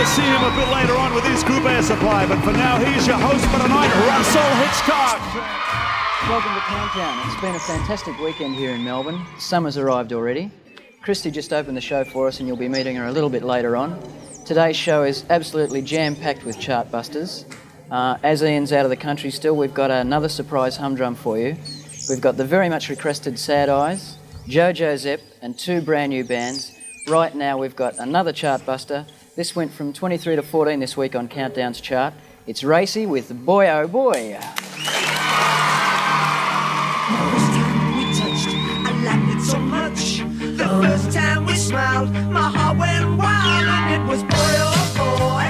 We'll see him a bit later on with his group Air Supply, but for now, he's your host for tonight, Russell Hitchcock. Welcome to Countdown. It's been a fantastic weekend here in Melbourne. Summer's arrived already. Christie just opened the show for us and you'll be meeting her a little bit later on. Today's show is absolutely jam-packed with chartbusters. As Ian's out of the country still, we've got another surprise humdrum for you. We've got the very much requested Sad Eyes, Jojo Zep, and two brand new bands. Right now we've got another chartbuster. This went from 23 to 14 this week on Countdown's chart. It's Racey with Boy Oh Boy. The first time we touched, I liked it so much. The first time we smiled, my heart went wild. And it was boy oh boy,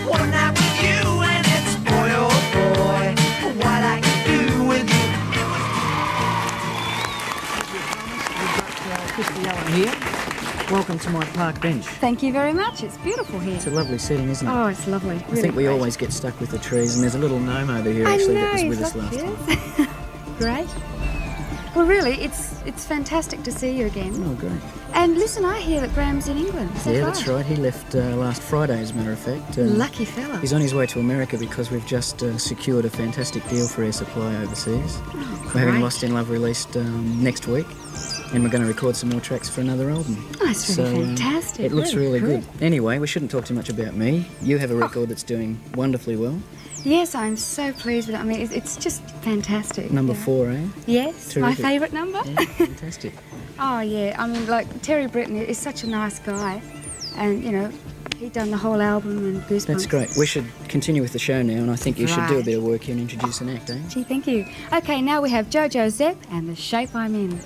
one night with you. And it's boy oh boy, what I can do with you. We've got Christie Allen here. Welcome to my park bench. Thank you very much. It's beautiful here. It's a lovely setting, isn't it? Oh, it's lovely. I think we always get stuck with the trees, and there's a little gnome over here actually that was with us last time. Great. Well, really, it's fantastic to see you again. Oh, great. And listen, I hear that Graham's in England. Is that right? That's right. He left last Friday, as a matter of fact. Lucky fella. He's on his way to America because we've just secured a fantastic deal for Air Supply overseas. Oh, We're having great. Lost in Love released next week, and we're going to record some more tracks for another album. Oh, it's really fantastic. It looks really good. Anyway, we shouldn't talk too much about me. You have a record that's doing wonderfully well. Yes, I'm so pleased with it. I mean, it's just fantastic. Number 4, eh? Yes, Terrific. my favourite number. Yeah, fantastic. Oh, yeah. I mean, like, Terry Britton is such a nice guy. And, you know, he'd done the whole album and Goosebumps. That's great. We should continue with the show now, and I think you should do a Right. bit of work here and introduce an act, eh? Gee, thank you. Okay, now we have Jojo Zep and The Shape I'm In.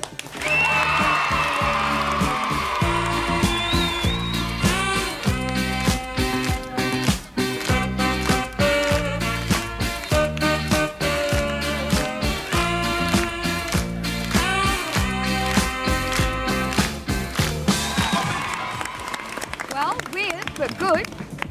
Well, weird, but good.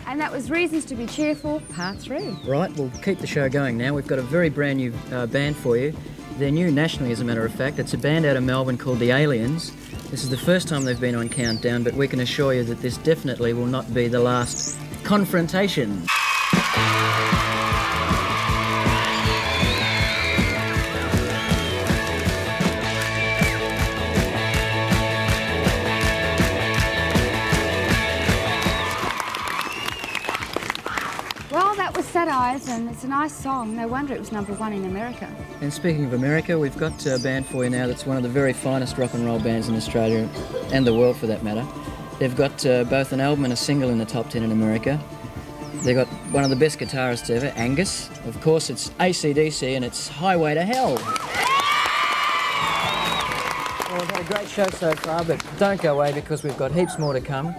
And that was Reasons to be Cheerful, Part 3. Right, we'll keep the show going now. We've got a very brand new band for you. They're new nationally, as a matter of fact. It's a band out of Melbourne called The Aliens. This is the first time they've been on Countdown, but we can assure you that this definitely will not be the last Confrontation. Well, that was Sad Eyes, and it's a nice song. No wonder it was number 1 in America. And speaking of America, we've got a band for you now that's one of the very finest rock and roll bands in Australia, and the world for that matter. They've got both an album and a single in the top 10 in America. They've got one of the best guitarists ever, Angus. Of course, it's AC/DC, and it's Highway to Hell. Well, we've had a great show so far, but don't go away because we've got heaps more to come.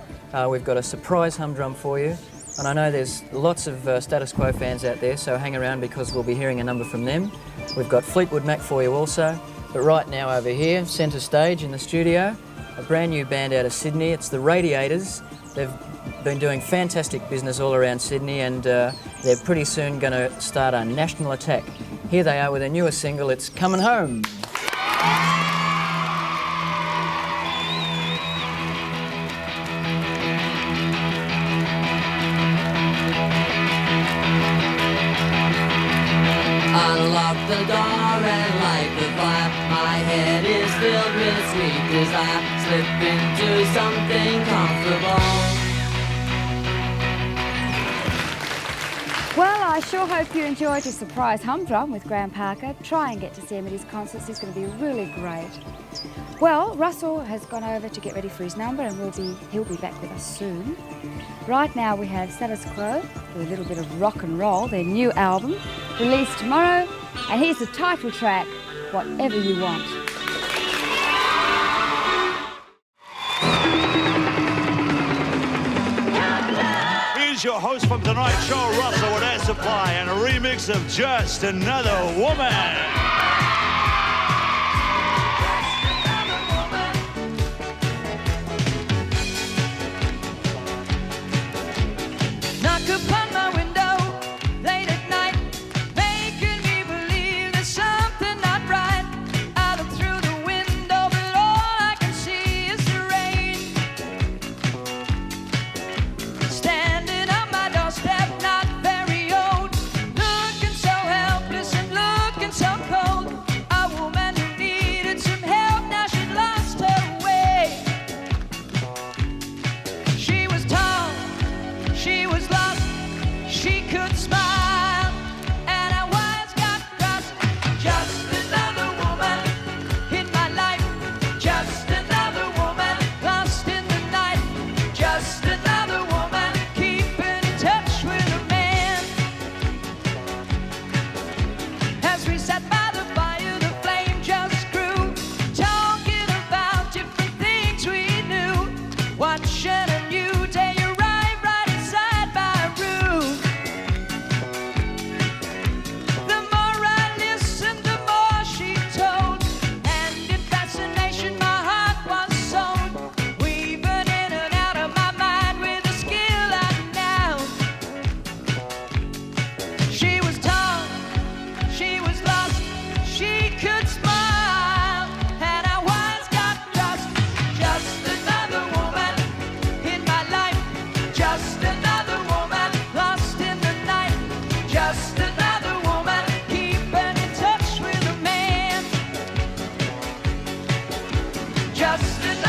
We've got a surprise humdrum for you. And I know there's lots of Status Quo fans out there, so hang around because we'll be hearing a number from them. We've got Fleetwood Mac for you also. But right now over here, centre stage in the studio, a brand new band out of Sydney. It's the Radiators. They've been doing fantastic business all around Sydney, and they're pretty soon going to start a national attack. Here they are with their newest single, it's Coming Home. Unlock the door and light the fire. My head is filled with sweet desire. Slip into something comfortable. Well, I sure hope you enjoyed your surprise humdrum with Graham Parker. Try and get to see him at his concerts. He's going to be really great. Well, Russell has gone over to get ready for his number, and he'll be back with us soon. Right now we have Status Quo with a little bit of rock and roll, their new album, released tomorrow. And here's the title track, Whatever You Want. Here's your host from tonight's show, Russell with Air Supply, and a remix of Just Another Woman. Knock upon my window late at night, making me believe there's something not right. I look through the window, but all I can see is the rain. Standing on my emotion, a new day arrived right inside my room. The more I listened, the more she told, and in fascination my heart was sold, weaving in and out of my mind with a skill unknown. She was tall, she was lost, she could smile, and I once got lost. Just another woman in my life, just another woman lost in the night, just another woman keeping in touch with a man, just another